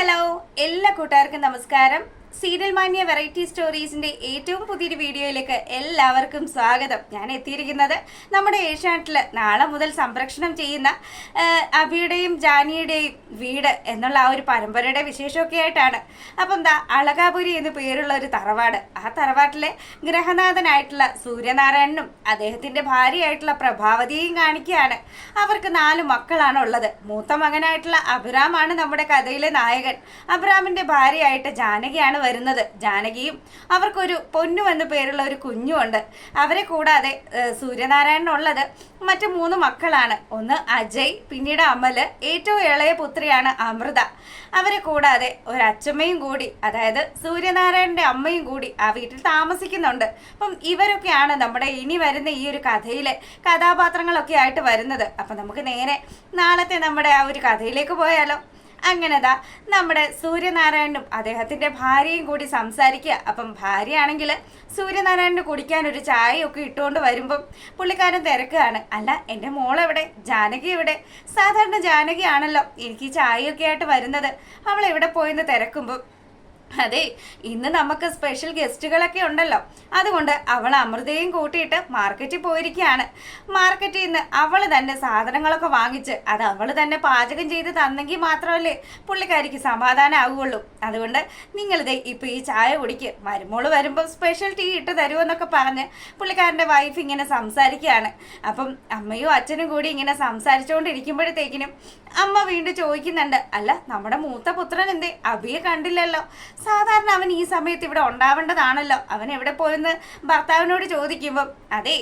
Hello, എല്ലാ കൂട്ടുകാർക്കും നമസ്കാരം. സീരിയൽ മാനിയ വെറൈറ്റി സ്റ്റോറീസിന്റെ ഏറ്റവും പുതിയൊരു വീഡിയോയിലേക്ക് എല്ലാവർക്കും സ്വാഗതം. ഞാൻ എത്തിയിരിക്കുന്നത് നമ്മുടെ ഏഷ്യാനെറ്റിൽ നാളെ മുതൽ സംപ്രേഷണം ചെയ്യുന്ന അഭിയുടെയും ജാനിയുടെയും വീട് എന്നുള്ള ആ ഒരു പരമ്പരയുടെ വിശേഷമൊക്കെ ആയിട്ടാണ്. അപ്പം എന്താ അളകാപുരി എന്ന് പേരുള്ള ഒരു തറവാട്, ആ തറവാട്ടിലെ ഗ്രഹനാഥനായിട്ടുള്ള സൂര്യനാരായണനും അദ്ദേഹത്തിന്റെ ഭാര്യയായിട്ടുള്ള പ്രഭാവതിയെയും കാണിക്കുകയാണ്. അവർക്ക് 4 മക്കളാണ് ഉള്ളത്. മൂത്ത മകനായിട്ടുള്ള അഭിരാമാണ് നമ്മുടെ കഥയിലെ നായകൻ. അഭിരാമിന്റെ ഭാര്യയായിട്ട് ജാനകിയാണ് വരുന്നത്. ജാനകിയും അവർക്കൊരു പൊന്നു എന്ന പേരുള്ള ഒരു കുഞ്ഞുമുണ്ട്. അവരെ കൂടാതെ സൂര്യനാരായണനുള്ളത് മറ്റു 3 മക്കളാണ്. ഒന്ന് അജയ്, പിന്നീട് അമല്, ഏറ്റവും ഇളയ പുത്രിയാണ് അമൃത. അവരെ കൂടാതെ ഒരു അച്ഛമ്മയും കൂടി, അതായത് സൂര്യനാരായണന്റെ അമ്മയും കൂടി ആ വീട്ടിൽ താമസിക്കുന്നുണ്ട്. അപ്പം ഇവരൊക്കെയാണ് നമ്മുടെ ഇനി വരുന്ന ഈ ഒരു കഥയിലെ കഥാപാത്രങ്ങളൊക്കെ ആയിട്ട് വരുന്നത്. അപ്പം നമുക്ക് നേരെ നാളത്തെ നമ്മുടെ ആ ഒരു കഥയിലേക്ക് പോയാലോ. അങ്ങനെതാ നമ്മുടെ സൂര്യനാരായണനും അദ്ദേഹത്തിന്റെ ഭാര്യയും കൂടി സംസാരിക്കുക. അപ്പം ഭാര്യയാണെങ്കിൽ സൂര്യനാരായണന് കുടിക്കാൻ ഒരു ചായയൊക്കെ ഇട്ടുകൊണ്ട് വരുമ്പം പുള്ളിക്കാരൻ തിരക്കുകയാണ്. അല്ല, എൻ്റെ മോളെവിടെ, ജാനകി എവിടെ? സാധാരണ ജാനകി ആണല്ലോ എനിക്ക് ചായയൊക്കെ ആയിട്ട് വരുന്നത്, അവൾ എവിടെ പോയെന്ന് തിരക്കുമ്പം അതെ, ഇന്ന് നമുക്ക് സ്പെഷ്യൽ ഗസ്റ്റുകളൊക്കെ ഉണ്ടല്ലോ, അതുകൊണ്ട് അവൾ അമൃതയും കൂട്ടിയിട്ട് മാർക്കറ്റിൽ പോയിരിക്കുകയാണ്. മാർക്കറ്റിൽ നിന്ന് അവൾ തന്നെ സാധനങ്ങളൊക്കെ വാങ്ങിച്ച് അത് അവൾ തന്നെ പാചകം ചെയ്ത് തന്നെങ്കിൽ മാത്രമല്ലേ പുള്ളിക്കാരിക്ക് സമാധാനം ആവുകയുള്ളൂ. അതുകൊണ്ട് നിങ്ങളിതേ ഇപ്പോൾ ഈ ചായ കുടിക്ക്, മരുമോള് വരുമ്പോൾ സ്പെഷ്യൽ ടീ ഇട്ട് തരുമെന്നൊക്കെ പറഞ്ഞ് പുള്ളിക്കാരൻ്റെ വൈഫ് ഇങ്ങനെ സംസാരിക്കുകയാണ്. അപ്പം അമ്മയും അച്ഛനും കൂടി ഇങ്ങനെ സംസാരിച്ചുകൊണ്ടിരിക്കുമ്പോഴത്തേക്കിനും അമ്മ വീണ്ടും ചോദിക്കുന്നുണ്ട്, അല്ല നമ്മുടെ മൂത്ത പുത്രൻ എന്തേ, അഭിയെ കണ്ടില്ലല്ലോ? സാധാരണ അവൻ ഈ സമയത്ത് ഇവിടെ ഉണ്ടാവേണ്ടതാണല്ലോ, അവൻ എവിടെ പോയെന്ന് ഭർത്താവിനോട് ചോദിക്കുമ്പം അതെ,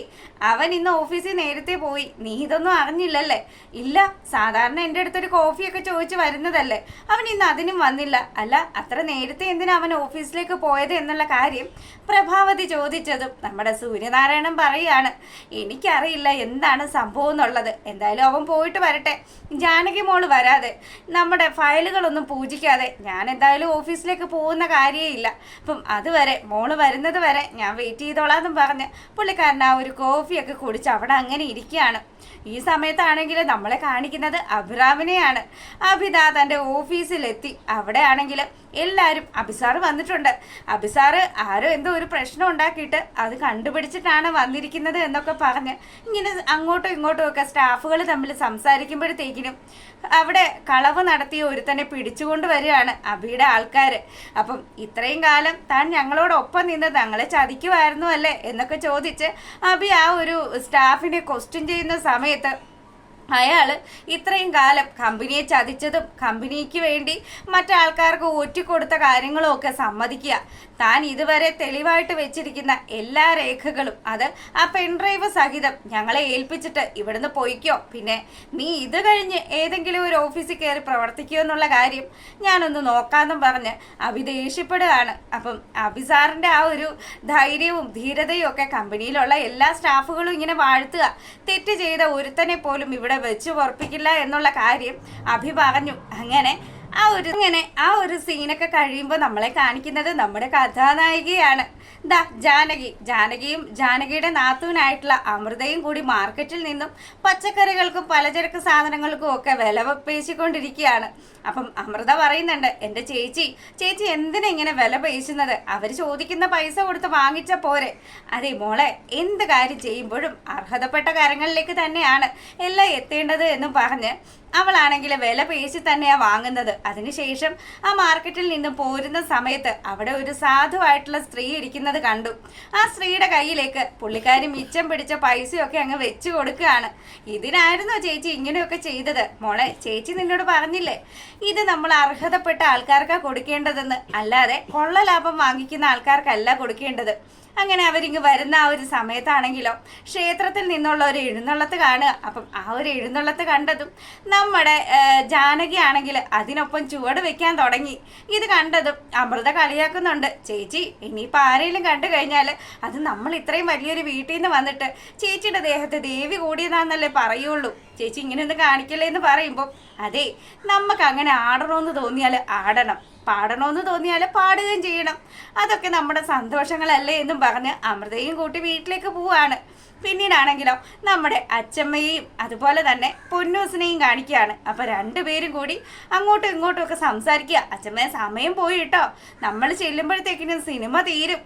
അവൻ ഇന്ന് ഓഫീസിൽ നേരത്തെ പോയി, നീ ഇതൊന്നും അറിഞ്ഞില്ലല്ലേ? ഇല്ല, സാധാരണ എൻ്റെ അടുത്തൊരു കോഫിയൊക്കെ ചോദിച്ച് വരുന്നതല്ലേ, അവൻ ഇന്ന് അതിനും വന്നില്ല. അല്ല, അത്ര നേരത്തെ എന്തിനാ അവൻ ഓഫീസിലേക്ക് പോയത് എന്നുള്ള കാര്യം പ്രഭാവതി ചോദിച്ചതും നമ്മുടെ സൂര്യനാരായണൻ പറയുകയാണ്, എനിക്കറിയില്ല എന്താണ് സംഭവം എന്നുള്ളത്, എന്തായാലും അവൻ പോയിട്ട് വരട്ടെ. ജാനകി മോള് വരാതെ നമ്മുടെ ഫയലുകളൊന്നും പൂജിക്കാതെ ഞാൻ എന്തായാലും ഓഫീസിലേക്ക് പോകുന്ന കാര്യമേ ഇല്ല. അപ്പം അതുവരെ മോള് വരുന്നത് വരെ ഞാൻ വെയിറ്റ് ചെയ്തോളാന്നും പറഞ്ഞ് പുള്ളിക്കാരൻ ആ ഒരു കോഫിയൊക്കെ കുടിച്ച് അവിടെ അങ്ങനെ ഇരിക്കുകയാണ്. ഈ സമയത്താണെങ്കിൽ നമ്മളെ കാണിക്കുന്നത് അഭിരാമിനെയാണ്. അഭിത തൻ്റെ ഓഫീസിലെത്തി. അവിടെ ആണെങ്കിൽ എല്ലാവരും അഭിസാറ് വന്നിട്ടുണ്ട്. അഭിസാറ് ആരോ എന്തോ ഒരു പ്രശ്നം ഉണ്ടാക്കിയിട്ട് അത് കണ്ടുപിടിച്ചിട്ടാണ് വന്നിരിക്കുന്നത് എന്നൊക്കെ പറഞ്ഞ് ഇങ്ങനെ അങ്ങോട്ടും ഇങ്ങോട്ടും ഒക്കെ സ്റ്റാഫുകൾ തമ്മിൽ സംസാരിക്കുമ്പോഴത്തേക്കിനും അവിടെ കളവ് നടത്തിയ ഒരുത്തനെ പിടിച്ചുകൊണ്ട് വരികയാണ് അഭിയുടെ ആൾക്കാർ. അപ്പം ഇത്രയും കാലം താൻ ഞങ്ങളോടൊപ്പം നിന്ന് ഞങ്ങളെ ചതിക്കുമായിരുന്നു അല്ലേ എന്നൊക്കെ ചോദിച്ച് അഭി ആ ഒരു സ്റ്റാഫിനെ ക്വസ്റ്റ്യൻ ചെയ്യുന്ന സമയത്ത് അയാൾ ഇത്രയും കാലം കമ്പനിയെ ചതിച്ചതും കമ്പനിക്ക് വേണ്ടി മറ്റാൾക്കാർക്ക് ഒറ്റിക്കൊടുത്ത കാര്യങ്ങളും ഒക്കെ സമ്മതിക്കുക. താൻ ഇതുവരെ തെളിവായിട്ട് വെച്ചിരിക്കുന്ന എല്ലാ രേഖകളും അത് ആ പെൺഡ്രൈവ് സഹിതം ഞങ്ങളെ ഏൽപ്പിച്ചിട്ട് ഇവിടുന്ന് പോയിക്കോ, പിന്നെ നീ ഇത് കഴിഞ്ഞ് ഏതെങ്കിലും ഒരു ഓഫീസിൽ കയറി പ്രവർത്തിക്കുമോ എന്നുള്ള കാര്യം ഞാനൊന്ന് നോക്കാമെന്നും പറഞ്ഞ് അഭി ദേഷ്യപ്പെടുകയാണ്. അപ്പം അഭിസാറിൻ്റെ ആ ഒരു ധൈര്യവും ധീരതയും ഒക്കെ കമ്പനിയിലുള്ള എല്ലാ സ്റ്റാഫുകളും ഇങ്ങനെ വാഴ്ത്തുക. തെറ്റ് ചെയ്ത ഒരുത്തനെ പോലും ഇവിടെ വെച്ച് ഉറപ്പിക്കില്ല എന്നുള്ള കാര്യം അഭി പറഞ്ഞു. അങ്ങനെ ആ ഒരു സീനൊക്കെ കഴിയുമ്പോൾ നമ്മളെ കാണിക്കുന്നത് നമ്മുടെ കഥാനായികയാണ് ദാ ജാനകിയും ജാനകിയുടെ നാത്തൂനായിട്ടുള്ള അമൃതയും കൂടി മാർക്കറ്റിൽ നിന്നും പച്ചക്കറികൾക്കും പലചരക്ക് സാധനങ്ങൾക്കും ഒക്കെ വില പേശിക്കൊണ്ടിരിക്കുകയാണ്. അപ്പം അമൃത പറയുന്നുണ്ട്, എൻ്റെ ചേച്ചി എന്തിനാ ഇങ്ങനെ വില പേശുന്നത്? അവർ ചോദിക്കുന്ന പൈസ കൊടുത്ത് വാങ്ങിച്ച പോരെ. അതെ മോളെ, എന്ത് കാര്യം ചെയ്യുമ്പോഴും അർഹതപ്പെട്ട കാര്യങ്ങളിലേക്ക് തന്നെയാണ് എല്ലാം എത്തേണ്ടത് എന്നും പറഞ്ഞ് അവളാണെങ്കിൽ വില പേശി തന്നെയാണ് വാങ്ങുന്നത്. അതിനുശേഷം ആ മാർക്കറ്റിൽ നിന്നും പോരുന്ന സമയത്ത് അവിടെ ഒരു സാധുവായിട്ടുള്ള സ്ത്രീ ഇരിക്കുന്നത് കണ്ടു. ആ സ്ത്രീയുടെ കയ്യിലേക്ക് പുള്ളിക്കാരി മിച്ചം പിടിച്ച പൈസയൊക്കെ അങ്ങ് വെച്ചു കൊടുക്കുകയാണ്. ഇതിനായിരുന്നോ ചേച്ചി ഇങ്ങനെയൊക്കെ ചെയ്തത്? മോളെ, ചേച്ചി നിന്നോട് പറഞ്ഞില്ലേ ഇത് നമ്മൾ അർഹതപ്പെട്ട ആൾക്കാർക്കാണ് കൊടുക്കേണ്ടതെന്ന്, അല്ലാതെ കൊള്ള ലാഭം വാങ്ങിക്കുന്ന ആൾക്കാർക്കല്ല കൊടുക്കേണ്ടത്. അങ്ങനെ അവരിങ്ങ് വരുന്ന ആ ഒരു സമയത്താണെങ്കിലോ ക്ഷേത്രത്തിൽ നിന്നുള്ള ഒരു എഴുന്നള്ളത്ത് കാണുക. അപ്പം ആ ഒരു എഴുന്നള്ളത്ത് കണ്ടതും നമ്മുടെ ജാനകി ആണെങ്കിൽ അതിനൊപ്പം ചുവട് വെക്കാൻ തുടങ്ങി. ഇത് കണ്ടതും അമൃത കളിയാക്കുന്നുണ്ട്, ചേച്ചി ഇനിയിപ്പോൾ ആരെങ്കിലും കണ്ടു കഴിഞ്ഞാൽ അത് നമ്മൾ ഇത്രയും വലിയൊരു വീട്ടിൽ നിന്ന് വന്നിട്ട് ചേച്ചിയുടെ ദേഹത്ത് ദേവി കൂടിയതാണെന്നല്ലേ പറയുള്ളൂ, ചേച്ചി ഇങ്ങനെയൊന്നും കാണിക്കല്ലേ എന്ന് പറയുമ്പോൾ അതെ, നമുക്ക് അങ്ങനെ ആടണമെന്ന് തോന്നിയാൽ ആടണം, പാടണമെന്ന് തോന്നിയാൽ പാടുകയും ചെയ്യണം, അതൊക്കെ നമ്മുടെ സന്തോഷങ്ങളല്ലേ എന്നും പറഞ്ഞ് അമൃതയും കൂട്ടി വീട്ടിലേക്ക് പോവാണ്. പിന്നീടാണെങ്കിലോ നമ്മുടെ അച്ചമ്മയെയും അതുപോലെ തന്നെ പൊന്നൂസിനെയും കാണിക്കുകയാണ്. അപ്പൊ രണ്ടുപേരും കൂടി അങ്ങോട്ടും ഇങ്ങോട്ടും ഒക്കെ സംസാരിക്കുക. അച്ചമ്മയെ സമയം പോയി കേട്ടോ, നമ്മൾ ചെല്ലുമ്പോഴത്തേക്കിനും സിനിമ തീരും.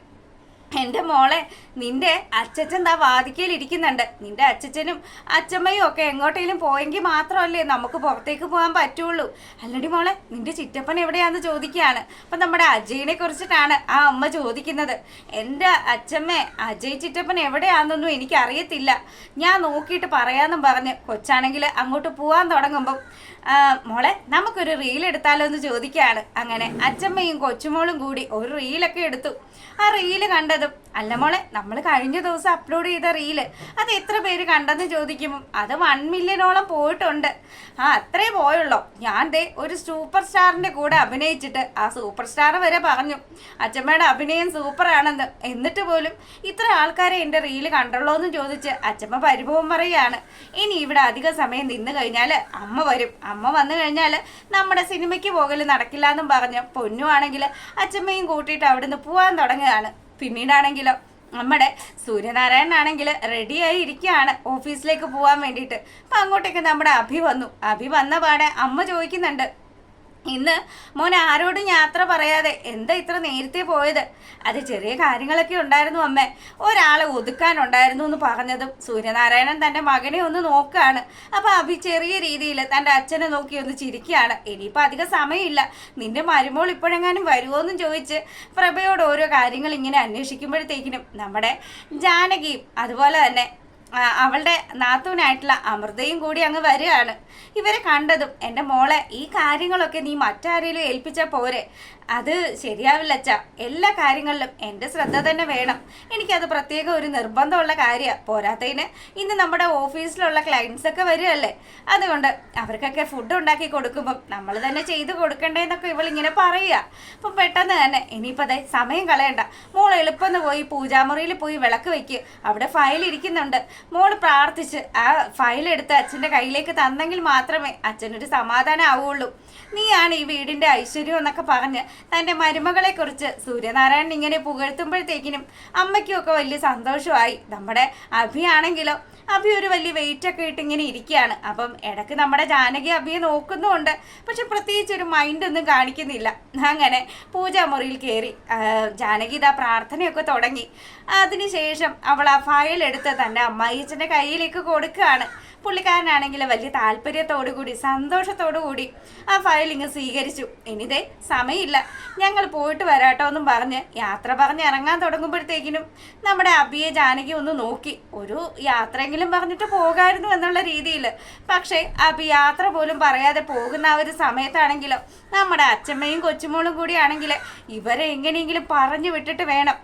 എൻ്റെ മോളെ, നിന്റെ അച്ചച്ചൻ ദാ വാതിക്കയിലിരിക്കുന്നുണ്ട്. നിന്റെ അച്ചച്ചനും അച്ചമ്മയും ഒക്കെ എങ്ങോട്ടേലും പോയെങ്കിൽ മാത്രമല്ലേ നമുക്ക് പുറത്തേക്ക് പോകാൻ പറ്റുള്ളൂ. അല്ലടി മോളെ, നിന്റെ ചിറ്റപ്പൻ എവിടെയാന്ന് ചോദിക്കുകയാണ്. അപ്പം നമ്മുടെ അജയിനെ കുറിച്ചിട്ടാണ് ആ അമ്മ ചോദിക്കുന്നത്. എൻ്റെ അച്ചമ്മേ, അജയ് ചിറ്റപ്പൻ എവിടെയാണെന്നൊന്നും എനിക്കറിയത്തില്ല, ഞാൻ നോക്കിയിട്ട് പറയാമെന്നും പറഞ്ഞ് കൊച്ചാണെങ്കിൽ അങ്ങോട്ട് പോകാൻ തുടങ്ങുമ്പം മോളെ നമുക്കൊരു റീൽ എടുത്താലോ എന്ന് ചോദിക്കുകയാണ്. അങ്ങനെ അച്ചമ്മയും കൊച്ചുമോളും കൂടി ഒരു റീലൊക്കെ എടുത്തു. ആ റീല് കണ്ടതും, അല്ല മോളെ, നമ്മൾ കഴിഞ്ഞ ദിവസം അപ്ലോഡ് ചെയ്ത റീല് അത് എത്ര പേര് കണ്ടെന്ന് ചോദിക്കുമ്പം അത് 1 മില്യണോളം പോയിട്ടുണ്ട്. അത്രേ പോയുള്ളൂ. ഞാൻ ദേ ഒരു സൂപ്പർ സ്റ്റാറിൻ്റെ കൂടെ അഭിനയിച്ചിട്ട് ആ സൂപ്പർ സ്റ്റാർ വരെ പറഞ്ഞു അച്ചമ്മയുടെ അഭിനയം സൂപ്പറാണെന്ന്. എന്നിട്ട് പോലും ഇത്ര ആൾക്കാരെ എൻ്റെ റീല് കണ്ടുള്ളൂ എന്ന് ചോദിച്ച് അച്ചമ്മ പരിഭവം പറയുകയാണ്. ഇനി ഇവിടെ അധിക സമയം നിന്ന് കഴിഞ്ഞാൽ അമ്മ വരും. അമ്മ വന്നു കഴിഞ്ഞാൽ നമ്മുടെ സിനിമയ്ക്ക് പോകൽ നടക്കില്ല എന്നും പറഞ്ഞ് പൊന്നു ആണെങ്കിൽ അച്ചമ്മയും കൂട്ടിയിട്ട് അവിടുന്ന് പോകാൻ തുടങ്ങുകയാണ്. പിന്നീടാണെങ്കിലോ നമ്മുടെ സൂര്യനാരായണനാണെങ്കിൽ റെഡിയായി ഇരിക്കുകയാണ് ഓഫീസിലേക്ക് പോകാൻ വേണ്ടിയിട്ട്. അപ്പം അങ്ങോട്ടേക്ക് നമ്മുടെ അഭി വന്നു. അഭി വന്ന പാടെ അമ്മ ചോദിക്കുന്നുണ്ട്, ഇന്ന് മോൻ ആരോടും യാത്ര പറയാതെ എന്താ ഇത്ര നേരത്തെ പോയത്? അത് ചെറിയ കാര്യങ്ങളൊക്കെ ഉണ്ടായിരുന്നു അമ്മേ, ഒരാളെ ഒതുക്കാനുണ്ടായിരുന്നു എന്ന് പറഞ്ഞതും സൂര്യനാരായണൻ തൻ്റെ മകനെ ഒന്ന് നോക്കുകയാണ്. അപ്പോൾ അഭി ചെറിയ രീതിയിൽ തൻ്റെ അച്ഛനെ നോക്കി ഒന്ന് ചിരിക്കുകയാണ്. ഇനിയിപ്പോൾ അധികം സമയമില്ല, നിന്റെ മരുമോൾ ഇപ്പോഴെങ്ങാനും വരുമോ എന്നും ചോദിച്ച് പ്രഭയോട് ഓരോ കാര്യങ്ങൾ ഇങ്ങനെ അന്വേഷിക്കുമ്പോഴത്തേക്കിനും നമ്മുടെ ജാനകിയും അതുപോലെ തന്നെ അവളുടെ നാത്തൂനായിട്ടുള്ള അമൃതയും കൂടി അങ്ങ് വരികയാണ്. ഇവരെ കണ്ടതും, എൻ്റെ മോളെ, ഈ കാര്യങ്ങളൊക്കെ നീ മറ്റാരെങ്കിലും ഏൽപ്പിച്ചാൽ പോരെ, അത് ശരിയാവില്ല അച്ഛാ. എല്ലാ കാര്യങ്ങളിലും എൻ്റെ ശ്രദ്ധ തന്നെ വേണം. എനിക്കത് പ്രത്യേകം ഒരു നിർബന്ധമുള്ള കാര്യമാണ്. പോരാത്തതിന് ഇന്ന് നമ്മുടെ ഓഫീസിലുള്ള ക്ലയൻസൊക്കെ വരികയല്ലേ, അതുകൊണ്ട് അവർക്കൊക്കെ ഫുഡ് ഉണ്ടാക്കി കൊടുക്കുമ്പം നമ്മൾ തന്നെ ചെയ്ത് കൊടുക്കണ്ടേന്നൊക്കെ ഇവളിങ്ങനെ പറയുക. അപ്പം പെട്ടെന്ന് തന്നെ ഇനിയിപ്പോൾ അതെ സമയം കളയണ്ട, മോൾ എളുപ്പം പോയി പൂജാമുറിയിൽ പോയി വിളക്ക് വയ്ക്കുക, അവിടെ ഫയൽ ഇരിക്കുന്നുണ്ട്. മോൾ പ്രാർത്ഥിച്ച് ആ ഫയൽ എടുത്ത് അച്ഛൻ്റെ കയ്യിലേക്ക് തന്നെങ്കിൽ മാത്രമേ അച്ഛനൊരു സമാധാനം ആവുള്ളൂ. നീയാണ് ഈ വീടിൻ്റെ ഐശ്വര്യം എന്നൊക്കെ പറഞ്ഞ് തൻ്റെ മരുമകളെ കുറിച്ച് സൂര്യനാരായണൻ ഇങ്ങനെ പുകഴ്ത്തുമ്പോഴത്തേക്കിനും അമ്മയ്ക്കുമൊക്കെ വലിയ സന്തോഷമായി. നമ്മുടെ അഭിയാണെങ്കിലോ, അഭി ഒരു വലിയ വെയിറ്റൊക്കെ ഇട്ട് ഇങ്ങനെ ഇരിക്കുകയാണ്. അപ്പം ഇടയ്ക്ക് നമ്മുടെ ജാനകി അഭിയെ നോക്കുന്നുമുണ്ട്, പക്ഷെ പ്രത്യേകിച്ച് ഒരു മൈൻഡൊന്നും കാണിക്കുന്നില്ല. അങ്ങനെ പൂജാമുറിയിൽ കയറി ജാനകി ഇതാ പ്രാർത്ഥനയൊക്കെ തുടങ്ങി. അതിനുശേഷം അവൾ ആ ഫയൽ എടുത്ത് തൻ്റെ അമ്മായിച്ചൻ്റെ കയ്യിലേക്ക് കൊടുക്കുകയാണ്. പുള്ളിക്കാരനാണെങ്കിൽ വലിയ താല്പര്യത്തോടു കൂടി സന്തോഷത്തോടു കൂടി ആ ഫയൽ ഇങ്ങ് സ്വീകരിച്ചു. ഇനിതേ സമയമില്ല, ഞങ്ങൾ പോയിട്ട് വരാട്ടോ എന്നും പറഞ്ഞ് യാത്ര പറഞ്ഞ് ഇറങ്ങാൻ തുടങ്ങുമ്പോഴത്തേക്കിനും നമ്മുടെ അബിയെ ജാനകി ഒന്ന് നോക്കി. ഒരു യാത്രയെങ്കിലും പറഞ്ഞിട്ട് പോകായിരുന്നു എന്നുള്ള രീതിയിൽ. പക്ഷേ അബി യാത്ര പോലും പറയാതെ പോകുന്ന ആ ഒരു സമയത്താണെങ്കിലോ നമ്മുടെ അച്ഛമ്മയും കൊച്ചുമോളും കൂടിയാണെങ്കിൽ ഇവരെ എങ്ങനെയെങ്കിലും പറഞ്ഞു വിട്ടിട്ട് വേണം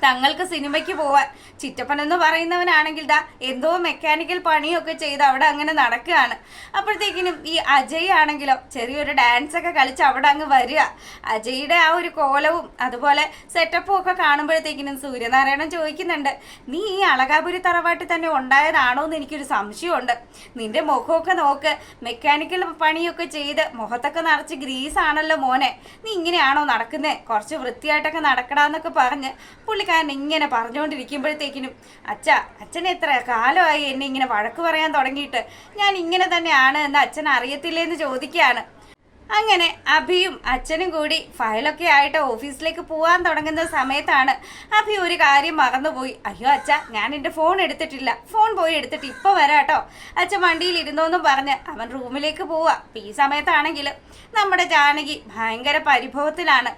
തങ്ങൾക്ക് സിനിമയ്ക്ക് പോവാൻ. ചിറ്റപ്പൻ എന്ന് പറയുന്നവനാണെങ്കിൽ ദാ എന്തോ മെക്കാനിക്കൽ പണിയൊക്കെ ചെയ്ത് അവിടെ അങ്ങനെ നടക്കുകയാണ്. അപ്പോഴത്തേക്കിനും ഈ അജയ് ആണെങ്കിലോ ചെറിയൊരു ഡാൻസ് ഒക്കെ കളിച്ച് അവിടെ അങ്ങ് വരിക. അജയുടെ ആ ഒരു കോലവും അതുപോലെ സെറ്റപ്പും ഒക്കെ കാണുമ്പോഴത്തേക്കിനും സൂര്യനാരായണൻ ചോദിക്കുന്നുണ്ട്, നീ ഈ അളകാപുരി തറവാട്ടിൽ തന്നെ ഉണ്ടായതാണോ എന്ന് എനിക്കൊരു സംശയമുണ്ട്. നിന്റെ മുഖമൊക്കെ നോക്ക്, മെക്കാനിക്കൽ പണിയൊക്കെ ചെയ്ത് മുഖത്തൊക്കെ നിറച്ച് ഗ്രീസ് ആണല്ലോ മോനെ, നീ ഇങ്ങനെയാണോ നടക്കുന്നേ? കുറച്ച് വൃത്തിയായിട്ടൊക്കെ നടക്കടാന്നൊക്കെ പറഞ്ഞ് പുള്ളിക്കാരൻ ഇങ്ങനെ പറഞ്ഞുകൊണ്ടിരിക്കുമ്പോഴത്തേക്കിനും അച്ഛൻ എത്ര കാലമായി എന്നെ ഇങ്ങനെ വഴക്ക് പറയാൻ തുടങ്ങിയിട്ട്, ഞാൻ ഇങ്ങനെ തന്നെയാണ് എന്ന് അച്ഛൻ അറിയത്തില്ലേന്ന് ചോദിക്കുകയാണ്. അങ്ങനെ അഭിയും അച്ഛനും കൂടി ഫയലൊക്കെ ആയിട്ട് ഓഫീസിലേക്ക് പോകാൻ തുടങ്ങുന്ന സമയത്താണ് അഭി ഒരു കാര്യം മറന്നുപോയി. അയ്യോ അച്ഛ, ഞാൻ എൻ്റെ ഫോൺ എടുത്തിട്ടില്ല, ഫോൺ പോയി എടുത്തിട്ട് ഇപ്പോൾ വരാട്ടോ. അച്ഛൻ വണ്ടിയിൽ ഇരുന്നോന്നും പറഞ്ഞ് അവൻ റൂമിലേക്ക് പോവുക. ഈ സമയത്താണെങ്കിൽ നമ്മുടെ ജാനകി ഭയങ്കര പരിഭവത്തിലാണ്.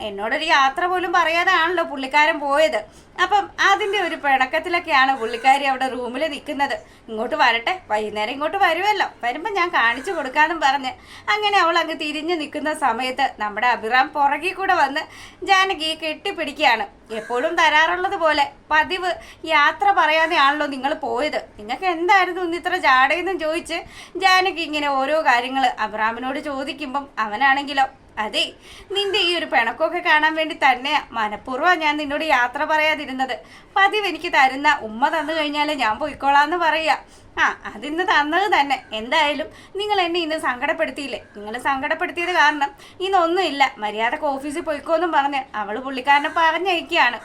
എന്നോടൊരു യാത്ര പോലും പറയാതെയാണല്ലോ പുള്ളിക്കാരൻ പോയത്. അപ്പം അതിൻ്റെ ഒരു പിണക്കത്തിലൊക്കെയാണ് പുള്ളിക്കാരി അവിടെ റൂമിൽ നിൽക്കുന്നത്. ഇങ്ങോട്ട് വരട്ടെ, വൈകുന്നേരം ഇങ്ങോട്ട് വരുമല്ലോ, വരുമ്പോൾ ഞാൻ കാണിച്ചു കൊടുക്കാമെന്നും പറഞ്ഞ് അങ്ങനെ അവൾ അങ്ങ് തിരിഞ്ഞു നിൽക്കുന്ന സമയത്ത് നമ്മുടെ അഭിറാം പുറകിൽ കൂടെ വന്ന് ജാനകിയെ കെട്ടിപ്പിടിക്കുകയാണ്. എപ്പോഴും തരാറുള്ളത് പോലെ പതിവ് യാത്ര പറയാതെയാണല്ലോ നിങ്ങൾ പോയത്, നിങ്ങൾക്ക് എന്തായിരുന്നു ഇന്നിത്ര ജാടയെന്നും ചോദിച്ച് ജാനകി ഇങ്ങനെ ഓരോ കാര്യങ്ങൾ അഭിറാമിനോട് ചോദിക്കുമ്പം അവനാണെങ്കിലോ, അതെ, നിന്റെ ഈ ഒരു പിണക്കമൊക്കെ കാണാൻ വേണ്ടി തന്നെ മനഃപൂർവ്വം ഞാൻ നിന്നോട് യാത്ര പറയാതിരുന്നത്. പതിവ് എനിക്ക് തരുന്ന ഉമ്മ തന്നു കഴിഞ്ഞാൽ ഞാൻ പോയിക്കോളാന്ന് പറയുക. അതിന്ന് തന്നത് തന്നെ. എന്തായാലും നിങ്ങൾ എന്നെ ഇന്ന് സങ്കടപ്പെടുത്തിയില്ലേ, നിങ്ങൾ സങ്കടപ്പെടുത്തിയത് കാരണം ഇന്നൊന്നുമില്ല, മര്യാദക്ക് ഓഫീസിൽ പോയിക്കോന്നും പറഞ്ഞ് അവൾ പുള്ളിക്കാരനെ പറഞ്ഞയക്കുകയാണ്.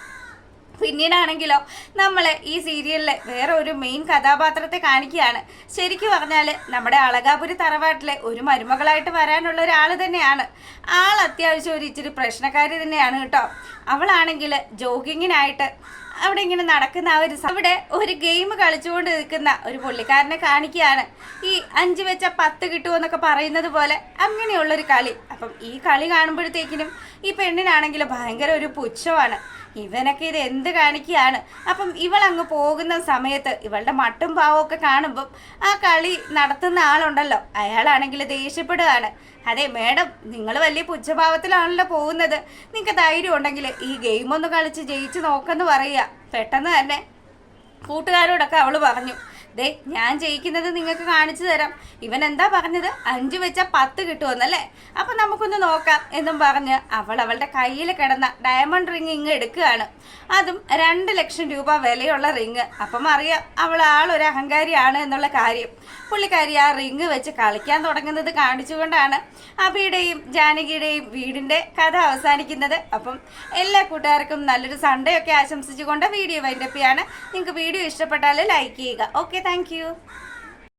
പിന്നീടാണെങ്കിലോ നമ്മൾ ഈ സീരിയലിലെ വേറെ ഒരു മെയിൻ കഥാപാത്രത്തെ കാണിക്കുകയാണ്. ശരിക്കും പറഞ്ഞാൽ നമ്മുടെ അളകാപുരി തറവാട്ടിലെ ഒരു മരുമകളായിട്ട് വരാനുള്ള ഒരാൾ തന്നെയാണ്. ആൾ അത്യാവശ്യം ഒരു ഇച്ചിരി പ്രശ്നക്കാരി തന്നെയാണ് കേട്ടോ. അവളാണെങ്കിൽ ജോഗിങ്ങിനായിട്ട് അവിടെ ഇങ്ങനെ നടക്കുന്ന അവിടെ ഒരു ഗെയിം കളിച്ചുകൊണ്ട് നിൽക്കുന്ന ഒരു പുള്ളിക്കാരനെ കാണിക്കുകയാണ്. ഈ 5 വെച്ച 10 കിട്ടുമെന്നൊക്കെ പറയുന്നത് പോലെ അങ്ങനെയുള്ളൊരു കളി. അപ്പം ഈ കളി കാണുമ്പോഴത്തേക്കിനും ഈ പെണ്ണിനാണെങ്കിൽ ഭയങ്കര ഒരു പുച്ഛമാണ്. ഇവനൊക്കെ ഇത് എന്ത് കാണിക്കുകയാണ്. അപ്പം ഇവളങ്ങ് പോകുന്ന സമയത്ത് ഇവളുടെ മട്ടും പാവവും ഒക്കെ കാണുമ്പം ആ കളി നടത്തുന്ന ആളുണ്ടല്ലോ, അയാളാണെങ്കിൽ ദേഷ്യപ്പെടുകയാണ്. അതെ മേഡം, നിങ്ങൾ വലിയ പുച്ഛഭാവത്തിലാണല്ലോ പോകുന്നത്. നിങ്ങൾക്ക് ധൈര്യം ഉണ്ടെങ്കിൽ ഈ ഗെയിം ഒന്ന് കളിച്ച് ജയിച്ച് നോക്കെന്ന് പറയുക. പെട്ടെന്ന് തന്നെ കൂട്ടുകാരോടൊക്കെ അവൾ പറഞ്ഞു, ദേ ഞാൻ ജയിക്കുന്നത് നിങ്ങൾക്ക് കാണിച്ചു തരാം. ഇവൻ എന്താ പറഞ്ഞത്, 5 വെച്ച 10 കിട്ടുമെന്നല്ലേ, അപ്പം നമുക്കൊന്ന് നോക്കാം എന്നും പറഞ്ഞ് അവളുടെ കയ്യിൽ കിടന്ന ഡയമണ്ട് റിങ് ഇങ്ങ് എടുക്കുകയാണ്. അതും 2 ലക്ഷം രൂപ വിലയുള്ള റിങ്. അപ്പം അറിയാം അവൾ ആളൊരു അഹങ്കാരിയാണ് എന്നുള്ള കാര്യം. പുള്ളിക്കാരി ആ റിങ് വെച്ച് കളിക്കാൻ തുടങ്ങുന്നത് കാണിച്ചുകൊണ്ടാണ് അബിയുടെയും ജാനകിയുടെയും വീടിൻ്റെ കഥ അവസാനിക്കുന്നത്. അപ്പം എല്ലാ കൂട്ടുകാർക്കും നല്ലൊരു സൺഡേ ഒക്കെ ആശംസിച്ചുകൊണ്ട് വീഡിയോ വൈൻഡപ്പ് ചെയ്യാണ്. നിങ്ങൾക്ക് വീഡിയോ ഇഷ്ടപ്പെട്ടാൽ ലൈക്ക് ചെയ്യുക. Okay, thank you.